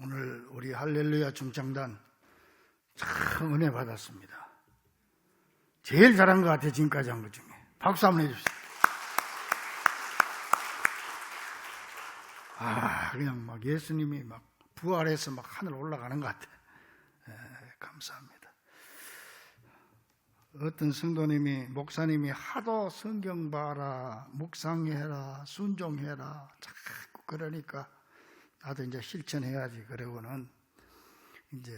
오늘 우리 할렐루야 중창단 참 은혜 받았습니다. 제일 잘한 것 같아요. 지금까지 한 것 중에. 박수 한번 해주십시오. 그냥 막 예수님이 막 부활해서 막 하늘 올라가는 것 같아요. 감사합니다. 어떤 성도님이, 목사님이 하도 성경 봐라, 묵상해라, 순종해라 자꾸 그러니까 나도 이제 실천해야지. 그러고는 이제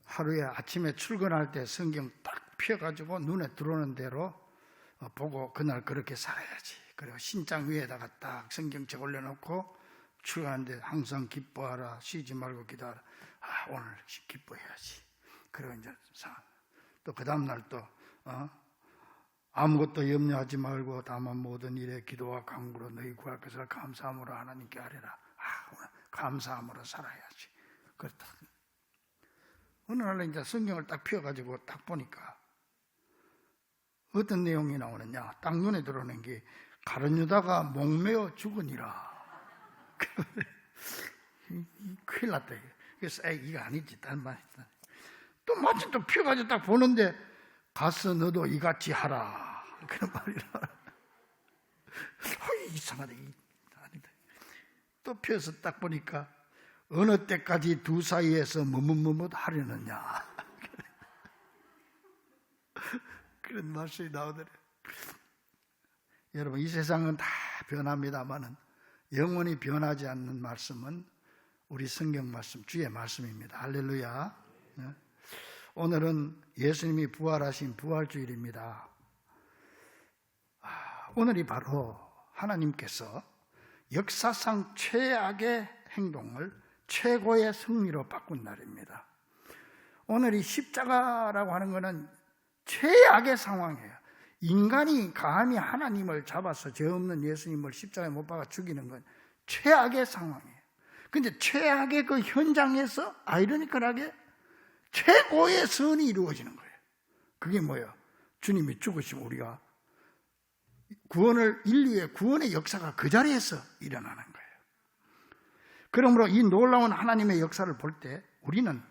하루에 아침에 출근할 때 성경 딱 펴가지고 눈에 들어오는 대로 보고 그날 그렇게 살아야지. 그리고 신장 위에다가 딱 성경책 올려놓고 출근하는데 항상 기뻐하라, 쉬지 말고 기도하라. 오늘 기뻐해야지. 그리고 이제 또 그 다음날 또 아무것도 염려하지 말고 다만 모든 일에 기도와 간구로 너희 구할 것을 감사함으로 하나님께 아뢰라. 오늘 감사함으로 살아야지. 그렇다. 어느 날 이제 성경을 딱 펴가지고 딱 보니까 어떤 내용이 나오느냐. 딱 눈에 들어오는 게 가룟 유다가 목매어 죽으니라. 큰일 났다. 그래서 이거 아니지. 딴 말이다. 또 마침 또 펴가지고 딱 보는데 가서 너도 이같이 하라. 그런 말이라. 이상하다. 또 펴서 딱 보니까 어느 때까지 두 사이에서 머뭇머뭇 하려느냐. 그런 말씀이 나오더래요. 여러분, 이 세상은 다 변합니다마는 영원히 변하지 않는 말씀은 우리 성경 말씀, 주의 말씀입니다. 할렐루야. 오늘은 예수님이 부활하신 부활주일입니다. 오늘이 바로 하나님께서 역사상 최악의 행동을 최고의 승리로 바꾼 날입니다. 오늘이 십자가라고 하는 것은 최악의 상황이에요. 인간이 감히 하나님을 잡아서 죄 없는 예수님을 십자가에 못 박아 죽이는 건 최악의 상황이에요. 근데 최악의 그 현장에서 아이러니컬하게 최고의 선이 이루어지는 거예요. 그게 뭐예요? 주님이 죽으시면 우리가 인류의 구원의 역사가 그 자리에서 일어나는 거예요. 그러므로 이 놀라운 하나님의 역사를 볼 때 우리는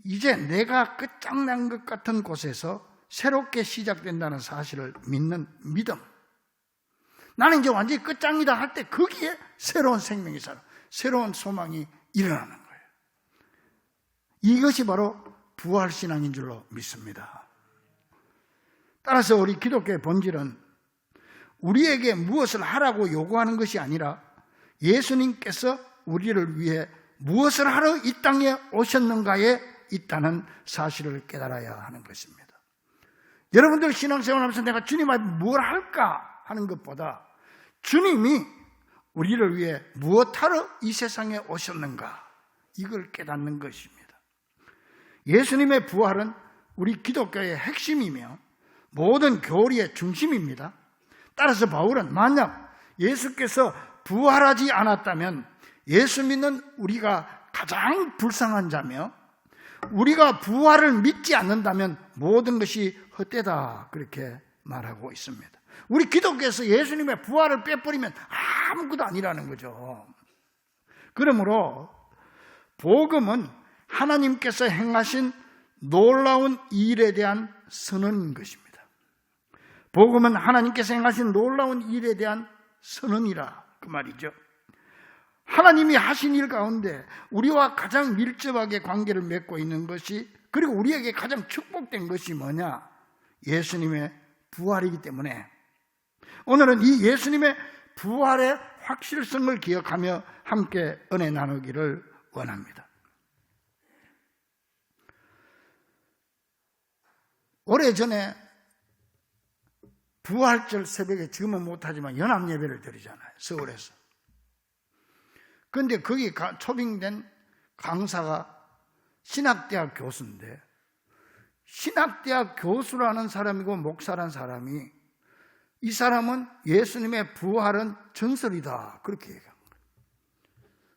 이제 내가 끝장난 것 같은 곳에서 새롭게 시작된다는 사실을 믿는 믿음. 나는 이제 완전히 끝장이다 할 때 거기에 새로운 생명이 살아, 새로운 소망이 일어나는 거예요. 이것이 바로 부활신앙인 줄로 믿습니다. 따라서 우리 기독교의 본질은 우리에게 무엇을 하라고 요구하는 것이 아니라 예수님께서 우리를 위해 무엇을 하러 이 땅에 오셨는가에 있다는 사실을 깨달아야 하는 것입니다. 여러분들 신앙생활하면서 내가 주님 앞에 뭘 할까 하는 것보다 주님이 우리를 위해 무엇하러 이 세상에 오셨는가, 이걸 깨닫는 것입니다. 예수님의 부활은 우리 기독교의 핵심이며 모든 교리의 중심입니다. 따라서 바울은 만약 예수께서 부활하지 않았다면 예수 믿는 우리가 가장 불쌍한 자며 우리가 부활을 믿지 않는다면 모든 것이 헛되다, 그렇게 말하고 있습니다. 우리 기독교에서 예수님의 부활을 빼버리면 아무것도 아니라는 거죠. 그러므로 복음은 하나님께서 행하신 놀라운 일에 대한 선언인 것입니다. 복음은 하나님께서 행하신 놀라운 일에 대한 선언이라 그 말이죠. 하나님이 하신 일 가운데 우리와 가장 밀접하게 관계를 맺고 있는 것이, 그리고 우리에게 가장 축복된 것이 뭐냐? 예수님의 부활이기 때문에 오늘은 이 예수님의 부활의 확실성을 기억하며 함께 은혜 나누기를 원합니다. 오래전에 부활절 새벽에, 지금은 못하지만 연합예배를 드리잖아요, 서울에서. 그런데 거기 초빙된 강사가 신학대학 교수인데, 신학대학 교수라는 사람이고 목사라는 사람이, 이 사람은 예수님의 부활은 전설이다, 그렇게 얘기한 거예요.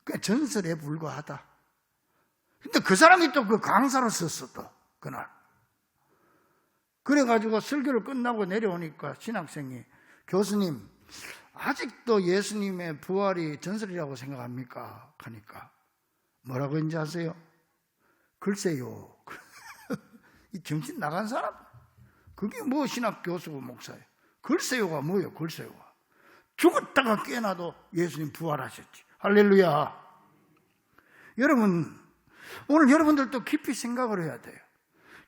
그게 전설에 불과하다. 근데 그 사람이 또 그 강사로 썼어, 또 그날. 그래가지고 설교를 끝나고 내려오니까 신학생이, 교수님, 아직도 예수님의 부활이 전설이라고 생각합니까? 하니까 뭐라고 했는지 아세요? 글쎄요. 이 정신 나간 사람. 그게 뭐 신학 교수고 목사예요. 글쎄요가 뭐예요? 글쎄요가. 죽었다가 깨어나도 예수님 부활하셨지. 할렐루야. 여러분, 오늘 여러분들도 깊이 생각을 해야 돼요.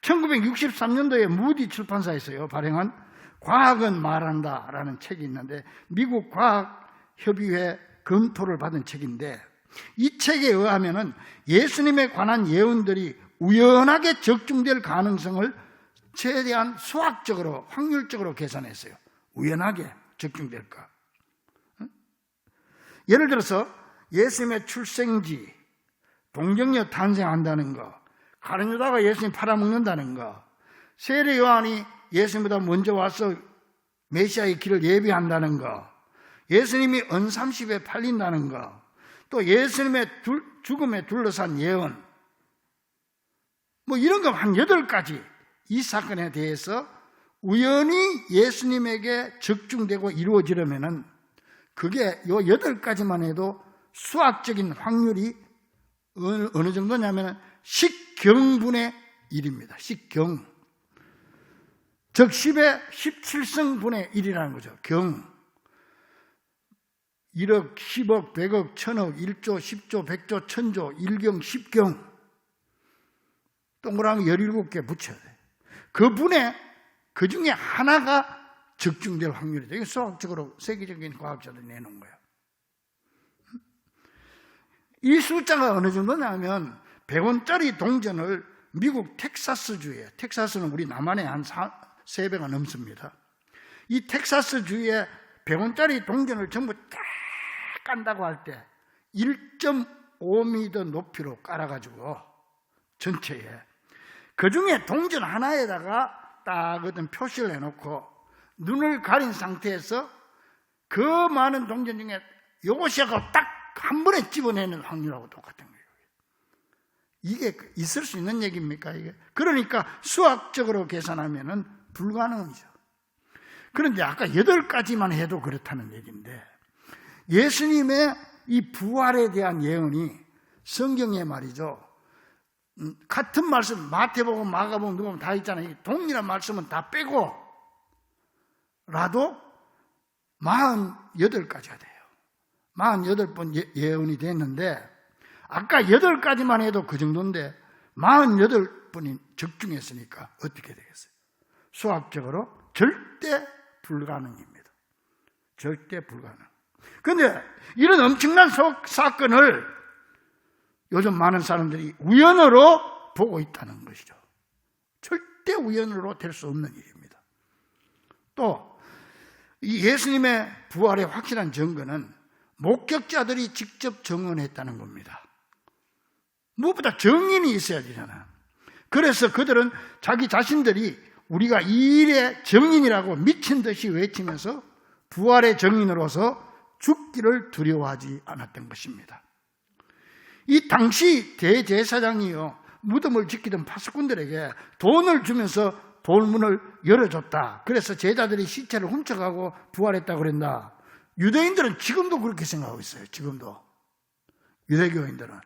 1963년도에 무디 출판사에서요 발행한 과학은 말한다 라는 책이 있는데, 미국 과학협의회 검토를 받은 책인데, 이 책에 의하면 예수님에 관한 예언들이 우연하게 적중될 가능성을 최대한 수학적으로 확률적으로 계산했어요. 우연하게 적중될까. 예를 들어서 예수님의 출생지, 동정녀 탄생한다는 거, 가룟 유다가 예수님 팔아먹는다는 거, 세례 요한이 예수님보다 먼저 와서 메시아의 길을 예비한다는 거, 예수님이 언30에 팔린다는 거, 또 예수님의 죽음에 둘러싼 예언, 뭐 이런 거 한 8가지 이 사건에 대해서 우연히 예수님에게 적중되고 이루어지려면은 그게 요 8가지만 해도 수학적인 확률이 어느 정도냐면 10경분의 1입니다. 10경. 즉 10의 17승분의 1이라는 거죠. 경. 1억, 10억, 100억, 1000억, 1조, 10조, 100조, 1000조, 1경, 10경. 동그라미 17개 붙여야 돼요. 그분의 그 중에 하나가 적중될 확률이다. 이게 수학적으로 세계적인 과학자들이 내놓은 거예요. 이 숫자가 어느 정도냐면 100원짜리 동전을 미국 텍사스주에, 텍사스는 우리 남한의 한 3배가 넘습니다. 이 텍사스주에 100원짜리 동전을 전부 딱 깐다고 할 때 1.5m 높이로 깔아가지고 전체에 그 중에 동전 하나에다가 딱 어떤 표시를 해놓고 눈을 가린 상태에서 그 많은 동전 중에 요것이 하고 딱 한 번에 집어내는 확률하고 똑같은 거예요. 이게 있을 수 있는 얘기입니까? 이게? 그러니까 수학적으로 계산하면은 불가능이죠. 그런데 아까 8가지만 해도 그렇다는 얘기인데, 예수님의 이 부활에 대한 예언이 성경에 말이죠, 같은 말씀 마태복음, 마가복음, 누가복음 다 있잖아요. 동일한 말씀은 다 빼고 라도 48가지가 돼요. 48번 예언이 됐는데, 아까 8가지만 해도 그 정도인데 48번이 적중했으니까 어떻게 되겠어요? 수학적으로 절대 불가능입니다. 절대 불가능. 그런데 이런 엄청난 사건을 요즘 많은 사람들이 우연으로 보고 있다는 것이죠. 절대 우연으로 될 수 없는 일입니다. 또 이 예수님의 부활의 확실한 증거는 목격자들이 직접 증언했다는 겁니다. 무엇보다 증인이 있어야 되잖아. 그래서 그들은 자기 자신들이 우리가 이 일의 증인이라고 미친 듯이 외치면서 부활의 증인으로서 죽기를 두려워하지 않았던 것입니다. 이 당시 대제사장이요, 무덤을 지키던 파수꾼들에게 돈을 주면서 돌문을 열어줬다. 그래서 제자들이 시체를 훔쳐가고 부활했다고 그랬다. 유대인들은 지금도 그렇게 생각하고 있어요. 지금도. 유대교인들은.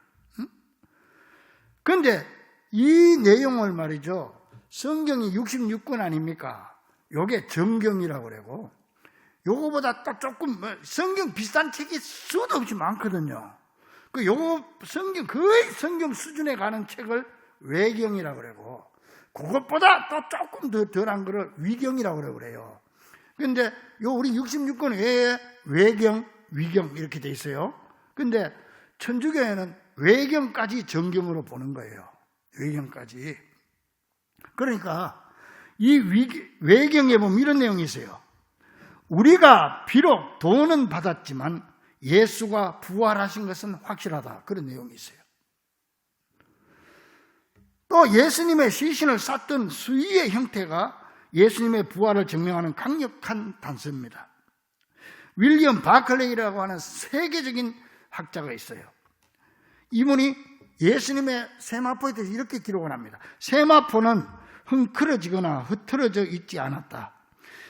그런데 이 내용을 말이죠, 성경이 66권 아닙니까? 요게 정경이라고 그러고, 요거보다 또 조금 성경 비슷한 책이 수도 없이 많거든요. 그 요거 성경, 거의 성경 수준에 가는 책을 외경이라고 그러고, 그것보다 또 조금 더 덜한 거를 위경이라고 그래요. 그런데 요 우리 66권 외에 외경, 위경 이렇게 돼 있어요. 근데 천주교에는 외경까지 정경으로 보는 거예요. 외경까지. 그러니까 이 외경에 보면 이런 내용이 있어요. 우리가 비록 돈은 받았지만 예수가 부활하신 것은 확실하다. 그런 내용이 있어요. 또 예수님의 시신을 쌌던 수의의 형태가 예수님의 부활을 증명하는 강력한 단서입니다. 윌리엄 바클레이라고 하는 세계적인 학자가 있어요. 이분이 예수님의 세마포에 대해서 이렇게 기록을 합니다. 세마포는 흥크러지거나 흐트러져 있지 않았다.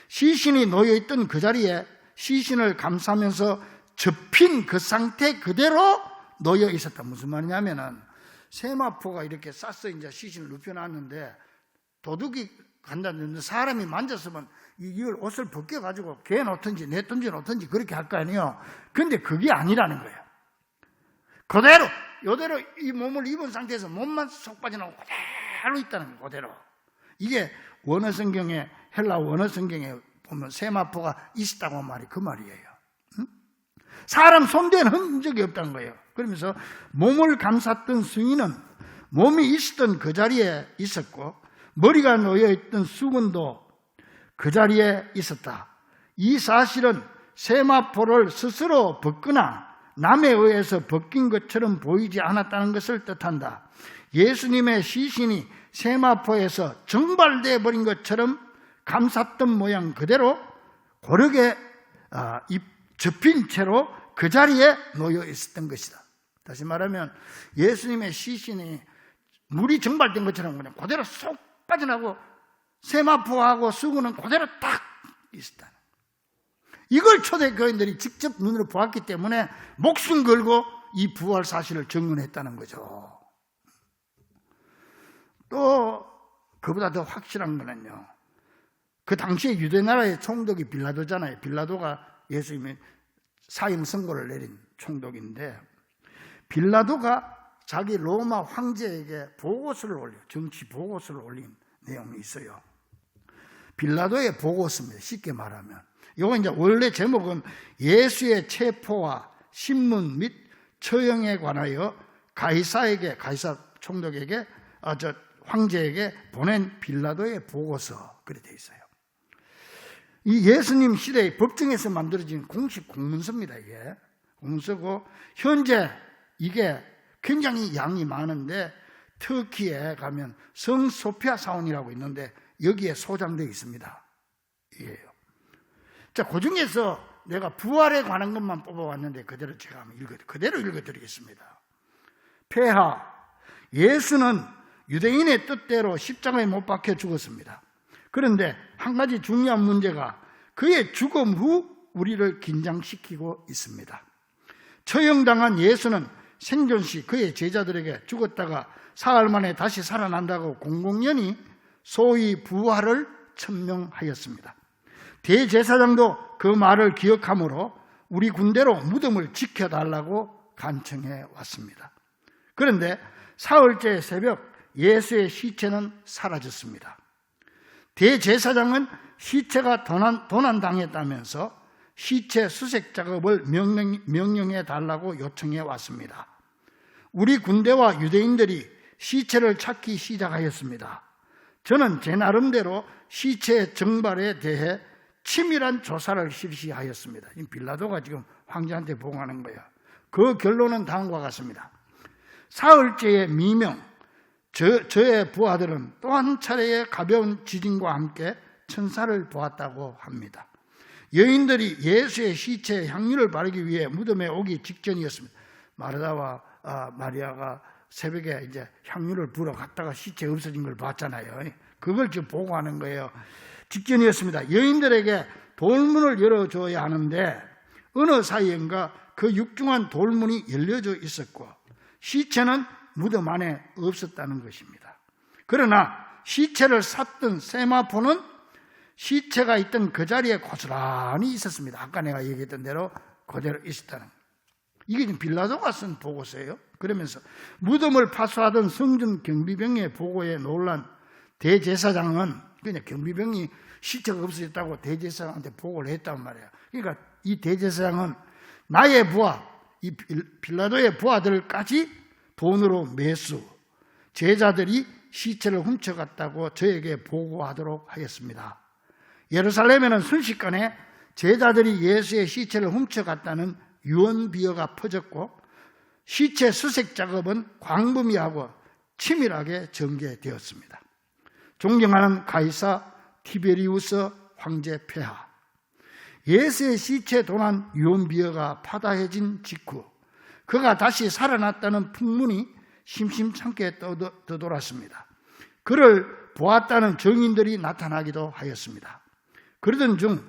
시신이 놓여있던 그 자리에 시신을 감싸면서 접힌 그 상태 그대로 놓여 있었다. 무슨 말이냐면은 세마포가 이렇게 쌌어 이제 시신을 눕혀놨는데 도둑이 간다는데 사람이 만졌으면 이걸 옷을 벗겨가지고 걔 놓든지 내든지 놓든지 그렇게 할 거 아니에요. 근데 그게 아니라는 거예요. 그대로 이대로 이 몸을 입은 상태에서 몸만 쏙 빠져나오고 그대로 있다는 거예요. 그대로. 이게 원어 성경에 헬라 원어 성경에 보면 세마포가 있었다고 말이 그 말이에요. 응? 사람 손댄 흔적이 없다는 거예요. 그러면서 몸을 감쌌던 승인은 몸이 있었던 그 자리에 있었고 머리가 놓여있던 수건도 그 자리에 있었다. 이 사실은 세마포를 스스로 벗거나 남에 의해서 벗긴 것처럼 보이지 않았다는 것을 뜻한다. 예수님의 시신이 세마포에서 정발되어 버린 것처럼 감쌌던 모양 그대로 고르게 접힌 채로 그 자리에 놓여 있었던 것이다. 다시 말하면 예수님의 시신이 물이 정발된 것처럼 그냥 그대로 쏙 빠져나고 세마포하고 수건은 그대로 딱 있었다. 이걸 초대교인들이 직접 눈으로 보았기 때문에 목숨 걸고 이 부활 사실을 증언했다는 거죠. 또 그보다 더 확실한 거는요, 그 당시에 유대 나라의 총독이 빌라도잖아요. 빌라도가 예수님의 사형 선고를 내린 총독인데 빌라도가 자기 로마 황제에게 보고서를 정치 보고서를 올린 내용이 있어요. 빌라도의 보고서입니다. 쉽게 말하면. 이거 이제 원래 제목은 예수의 체포와 신문 및 처형에 관하여 가이사 총독에게 황제에게 보낸 빌라도의 보고서 그렇게 되어 있어요. 이 예수님 시대의 법정에서 만들어진 공식 공문서입니다. 이게 공문서고 현재 이게 굉장히 양이 많은데 터키에 가면 성소피아 사원이라고 있는데 여기에 소장되어 있습니다. 이게요. 자, 그 중에서 내가 부활에 관한 것만 뽑아왔는데 그대로 제가 한번 그대로 읽어드리겠습니다. 폐하, 예수는 유대인의 뜻대로 십자가에 못 박혀 죽었습니다. 그런데 한 가지 중요한 문제가 그의 죽음 후 우리를 긴장시키고 있습니다. 처형당한 예수는 생존 시 그의 제자들에게 죽었다가 사흘 만에 다시 살아난다고 공공연히 소위 부활을 천명하였습니다. 대제사장도 그 말을 기억하므로 우리 군대로 무덤을 지켜달라고 간청해 왔습니다. 그런데 사흘째 새벽 예수의 시체는 사라졌습니다. 대제사장은 시체가 도난당했다면서 시체 수색 작업을 명령해 달라고 요청해 왔습니다. 우리 군대와 유대인들이 시체를 찾기 시작하였습니다. 저는 제 나름대로 시체의 정발에 대해 치밀한 조사를 실시하였습니다. 빌라도가 지금 황제한테 보고하는 거예요. 그 결론은 다음과 같습니다. 사흘째의 미명, 저의 부하들은 또 한 차례의 가벼운 지진과 함께 천사를 보았다고 합니다. 여인들이 예수의 시체에 향유를 바르기 위해 무덤에 오기 직전이었습니다. 마르다와 마리아가 새벽에 이제 향유를 부러 갔다가 시체 없어진 걸 봤잖아요. 그걸 지금 보고하는 거예요. 직전이었습니다. 여인들에게 돌문을 열어줘야 하는데 어느 사이인가 그 육중한 돌문이 열려져 있었고 시체는 무덤 안에 없었다는 것입니다. 그러나 시체를 샀던 세마포는 시체가 있던 그 자리에 고스란히 있었습니다. 아까 내가 얘기했던 대로 그대로 있었다는 거예요. 이게 지금 빌라도가 쓴 보고서예요. 그러면서 무덤을 파수하던 성전 경비병의 보고에 놀란 대제사장은 그냥 경비병이 시체가 없어졌다고 대제사장한테 보고를 했단 말이에요. 그러니까 이 대제사장은 나의 부하, 이 빌라도의 부하들까지 돈으로 매수, 제자들이 시체를 훔쳐갔다고 저에게 보고하도록 하였습니다. 예루살렘에는 순식간에 제자들이 예수의 시체를 훔쳐갔다는 유언비어가 퍼졌고 시체 수색 작업은 광범위하고 치밀하게 전개되었습니다. 존경하는 가이사 티베리우스 황제 폐하, 예수의 시체 도난 유언비어가 파다해진 직후 그가 다시 살아났다는 풍문이 심심찮게 떠돌았습니다. 그를 보았다는 증인들이 나타나기도 하였습니다. 그러던 중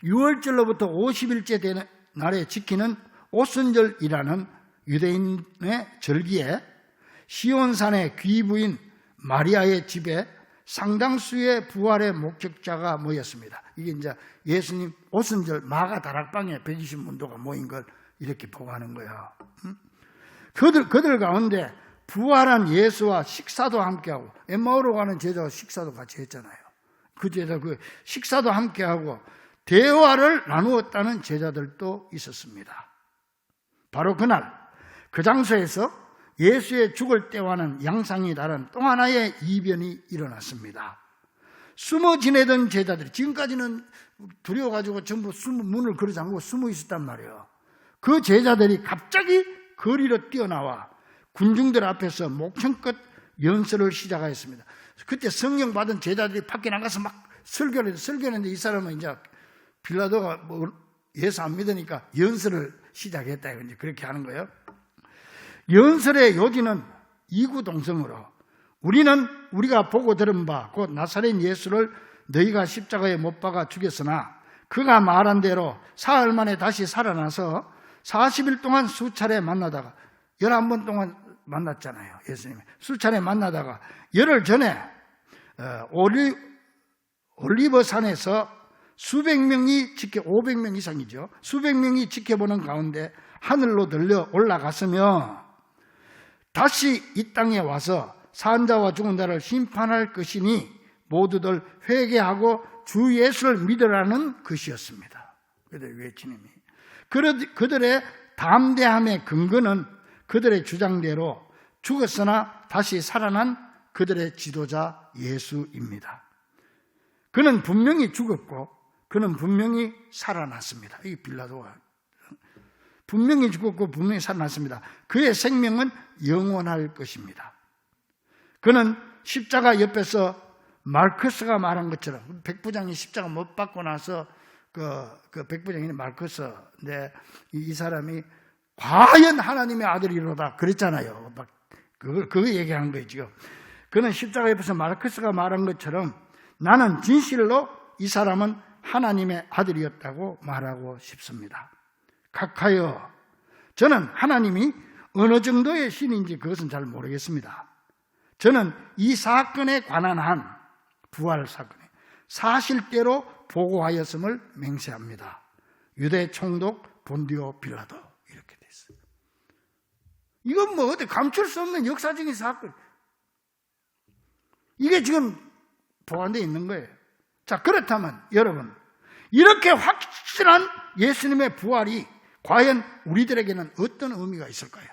6월절로부터 50일째 되는 날에 지키는 오순절이라는 유대인의 절기에 시온산의 귀부인 마리아의 집에 상당수의 부활의 목격자가 모였습니다. 이게 이제 예수님 오순절 마가 다락방에 120문도가 모인 걸 이렇게 보고하는 거야. 그들 가운데 부활한 예수와 식사도 함께하고, 엠마오로 가는 제자와 식사도 같이 했잖아요. 그 제자 그 식사도 함께하고 대화를 나누었다는 제자들도 있었습니다. 바로 그날 그 장소에서 예수의 죽을 때와는 양상이 다른 또 하나의 이변이 일어났습니다. 숨어 지내던 제자들이, 지금까지는 두려워가지고 전부 문을 걸어 잠그고 숨어 있었단 말이에요. 그 제자들이 갑자기 거리로 뛰어나와 군중들 앞에서 목청껏 연설을 시작하였습니다. 그때 성령 받은 제자들이 밖에 나가서 막 설교를 했는데 이 사람은 이제 빌라도가 뭐 예수 안 믿으니까 연설을 시작했다. 이제 그렇게 하는 거예요. 연설의 요지는 이구동성으로, 우리는 우리가 보고 들은 바 곧 나사렛 예수를 너희가 십자가에 못 박아 죽였으나 그가 말한 대로 사흘 만에 다시 살아나서 40일 동안 수차례 만나다가, 11번 동안 만났잖아요. 예수님이 수차례 만나다가 열흘 전에 올리버산에서 수백 명이 500명 이상이죠. 수백 명이 지켜보는 가운데 하늘로 들려 올라갔으며 다시 이 땅에 와서 산 자와 죽은 자를 심판할 것이니 모두들 회개하고 주 예수를 믿으라는 것이었습니다. 그들의 외치님이. 그들의 담대함의 근거는 그들의 주장대로 죽었으나 다시 살아난 그들의 지도자 예수입니다. 그는 분명히 죽었고 그는 분명히 살아났습니다. 이 빌라도가 분명히 죽었고 분명히 살아났습니다. 그의 생명은 영원할 것입니다. 그는 십자가 옆에서 말크스가 말한 것처럼, 백부장이 십자가 못 받고 나서 그 백부장이 말크스인데 이 사람이 과연 하나님의 아들이로다 그랬잖아요. 막 그거 얘기한 거죠. 그는 십자가 옆에서 말크스가 말한 것처럼 나는 진실로 이 사람은 하나님의 아들이었다고 말하고 싶습니다. 각하여, 저는 하나님이 어느 정도의 신인지 그것은 잘 모르겠습니다. 저는 이 사건에 관한 한 부활 사건에 사실대로 보고하였음을 맹세합니다. 유대 총독 본디오 빌라도. 이렇게 됐어요. 이건 뭐 어디 감출 수 없는 역사적인 사건. 이게 지금 보관되어 있는 거예요. 자, 그렇다면 여러분, 이렇게 확실한 예수님의 부활이 과연 우리들에게는 어떤 의미가 있을까요?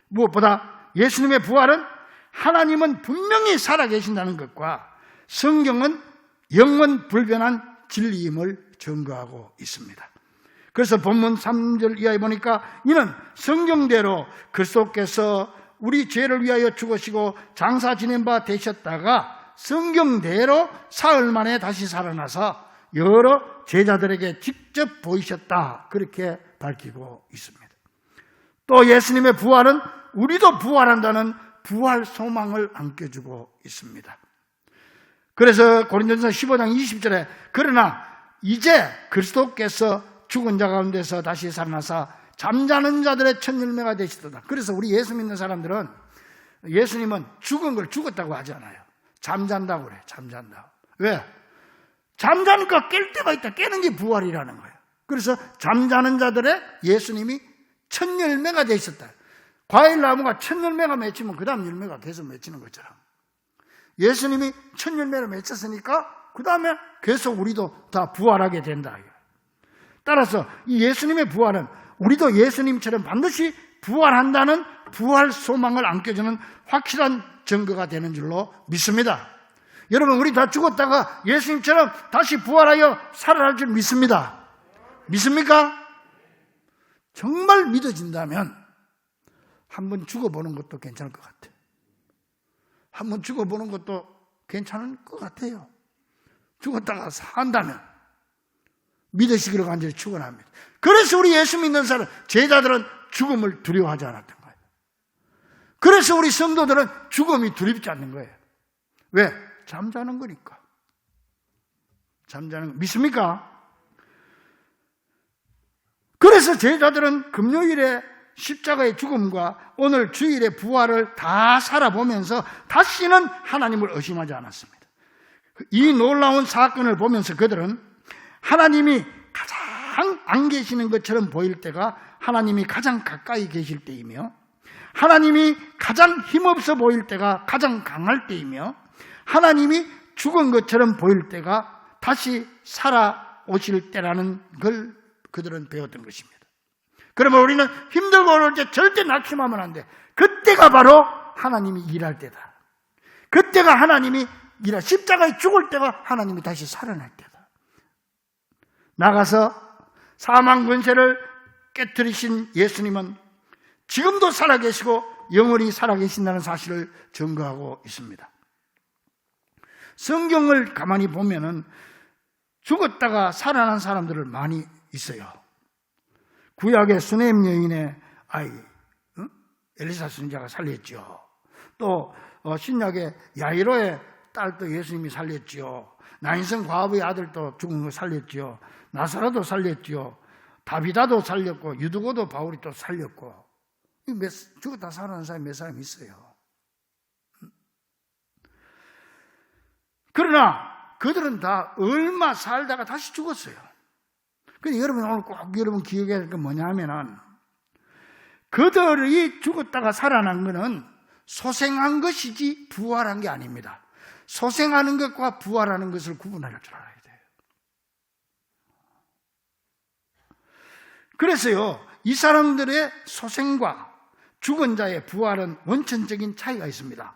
무엇보다 예수님의 부활은 하나님은 분명히 살아계신다는 것과 성경은 영원 불변한 진리임을 증거하고 있습니다. 그래서 본문 3절 이하에 보니까 이는 성경대로 그리스도께서 우리 죄를 위하여 죽으시고 장사 지낸 바 되셨다가 성경대로 사흘 만에 다시 살아나서 여러 제자들에게 직접 보이셨다. 그렇게 밝히고 있습니다. 또 예수님의 부활은 우리도 부활한다는 부활 소망을 안겨주고 있습니다. 그래서 고린도전서 15장 20절에 그러나 이제 그리스도께서 죽은 자 가운데서 다시 살아나사 잠자는 자들의 첫 열매가 되시도다. 그래서 우리 예수 믿는 사람들은 예수님은 죽은 걸 죽었다고 하지 않아요. 잠잔다고 그래. 잠잔다고. 왜? 잠자니까 깰 때가 있다. 깨는 게 부활이라는 거예요. 그래서 잠자는 자들의 예수님이 첫 열매가 되셨다. 과일나무가 첫 열매가 맺히면 그 다음 열매가 계속 맺히는 것처럼 예수님이 첫 열매를 맺혔으니까 그 다음에 계속 우리도 다 부활하게 된다. 따라서 이 예수님의 부활은 우리도 예수님처럼 반드시 부활한다는 부활 소망을 안겨주는 확실한 증거가 되는 줄로 믿습니다. 여러분, 우리 다 죽었다가 예수님처럼 다시 부활하여 살아날 줄 믿습니다. 믿습니까? 정말 믿어진다면 한번 죽어보는 것도 괜찮을 것 같아요. 한번 죽어보는 것도 괜찮을 것 같아요. 죽었다가 산다면 믿으시기를 간절히 축원합니다. 그래서 우리 예수 믿는 사람, 제자들은 죽음을 두려워하지 않았던 거예요. 그래서 우리 성도들은 죽음이 두렵지 않는 거예요. 왜? 잠자는 거니까. 잠자는 거. 믿습니까? 그래서 제자들은 금요일에 십자가의 죽음과 오늘 주일의 부활을 다 살아보면서 다시는 하나님을 의심하지 않았습니다. 이 놀라운 사건을 보면서 그들은 하나님이 가장 안 계시는 것처럼 보일 때가 하나님이 가장 가까이 계실 때이며, 하나님이 가장 힘없어 보일 때가 가장 강할 때이며, 하나님이 죽은 것처럼 보일 때가 다시 살아오실 때라는 걸 그들은 배웠던 것입니다. 그러면 우리는 힘들고 어려울 때 절대 낙심하면 안 돼. 그때가 바로 하나님이 일할 때다. 그때가 하나님이 십자가에 죽을 때가 하나님이 다시 살아날 때다. 나가서 사망 권세를 깨뜨리신 예수님은 지금도 살아계시고 영원히 살아계신다는 사실을 증거하고 있습니다. 성경을 가만히 보면은 죽었다가 살아난 사람들을 많이 있어요. 구약의 수넴 여인의 아이 엘리사 선지자가 살렸죠. 또 신약의 야이로의 딸도 예수님이 살렸죠. 나인성 과부의 아들도 죽은 거 살렸죠. 나사로도 살렸죠. 다비다도 살렸고 유두고도 바울이 또 살렸고, 죽었다 살아난 사람이 몇 사람 있어요. 그러나 그들은 다 얼마 살다가 다시 죽었어요. 그런데 여러분 오늘 꼭 여러분 기억해야 할 건 뭐냐면은, 그들이 죽었다가 살아난 것은 소생한 것이지 부활한 게 아닙니다. 소생하는 것과 부활하는 것을 구분할 줄 알아야 돼요. 그래서요, 이 사람들의 소생과 죽은 자의 부활은 원천적인 차이가 있습니다.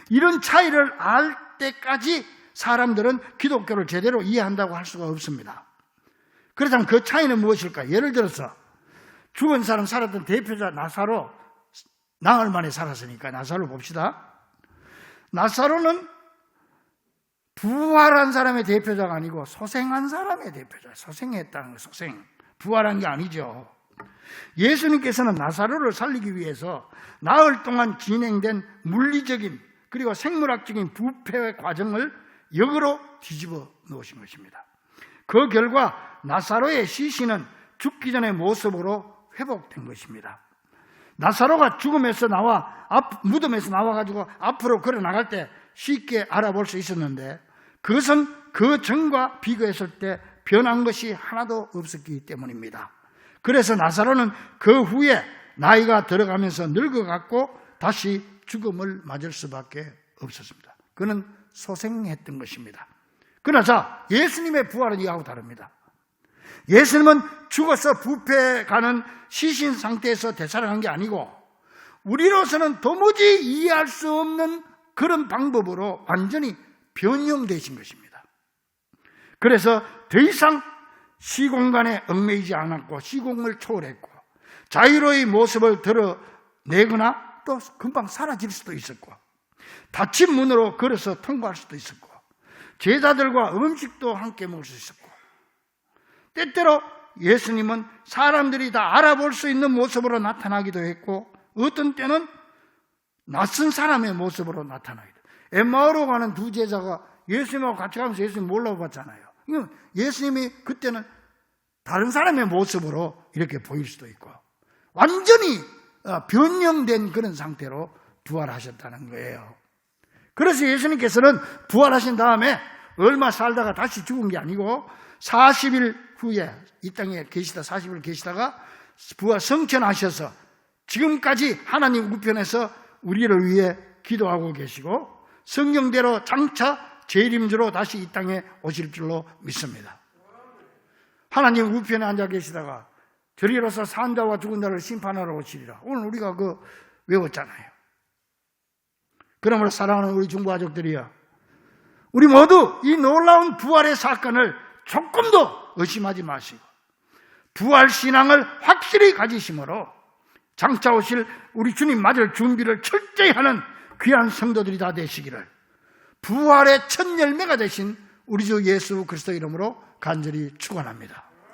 이런 차이를 알 때까지 사람들은 기독교를 제대로 이해한다고 할 수가 없습니다. 그렇다면 그 차이는 무엇일까? 예를 들어서 죽은 사람 살았던 대표자 나사로, 나흘 만에 살았으니까 나사로 봅시다. 나사로는 부활한 사람의 대표자가 아니고 소생한 사람의 대표자. 소생했다는 거, 소생. 부활한 게 아니죠. 예수님께서는 나사로를 살리기 위해서 나흘 동안 진행된 물리적인 그리고 생물학적인 부패의 과정을 역으로 뒤집어 놓으신 것입니다. 그 결과 나사로의 시신은 죽기 전의 모습으로 회복된 것입니다. 나사로가 죽음에서 나와 무덤에서 나와가지고 앞으로 걸어 나갈 때 쉽게 알아볼 수 있었는데, 그것은 그 전과 비교했을 때 변한 것이 하나도 없었기 때문입니다. 그래서 나사로는 그 후에 나이가 들어가면서 늙어갔고 다시 죽음을 맞을 수밖에 없었습니다. 그는 소생했던 것입니다. 그러나 예수님의 부활은 이하고 다릅니다. 예수님은 죽어서 부패가는 시신 상태에서 되살아난 게 아니고, 우리로서는 도무지 이해할 수 없는 그런 방법으로 완전히 변형되신 것입니다. 그래서 더 이상 시공간에 얽매이지 않았고 시공을 초월했고 자유로의 모습을 드러내거나 또 금방 사라질 수도 있었고, 닫힌 문으로 걸어서 통과할 수도 있었고, 제자들과 음식도 함께 먹을 수 있었고, 때때로 예수님은 사람들이 다 알아볼 수 있는 모습으로 나타나기도 했고, 어떤 때는 낯선 사람의 모습으로 나타나기도. 엠마오로 가는 두 제자가 예수님하고 같이 가면서 예수님 몰라봤잖아요. 예수님이 그때는 다른 사람의 모습으로 이렇게 보일 수도 있고, 완전히 변형된 그런 상태로 부활하셨다는 거예요. 그래서 예수님께서는 부활하신 다음에 얼마 살다가 다시 죽은 게 아니고 40일 후에 이 땅에 계시다 40일 계시다가 부활 성천하셔서 지금까지 하나님 우편에서 우리를 위해 기도하고 계시고, 성경대로 장차 재림주로 다시 이 땅에 오실 줄로 믿습니다. 하나님 우편에 앉아 계시다가 저리로서 산 자와 죽은 자를 심판하러 오시리라. 오늘 우리가 외웠잖아요. 그러므로 사랑하는 우리 중보가족들이여, 우리 모두 이 놀라운 부활의 사건을 조금도 의심하지 마시고 부활신앙을 확실히 가지심으로 장차 오실 우리 주님 맞을 준비를 철저히 하는 귀한 성도들이 다 되시기를 부활의 첫 열매가 되신 우리 주 예수 그리스도 이름으로 간절히 축원합니다.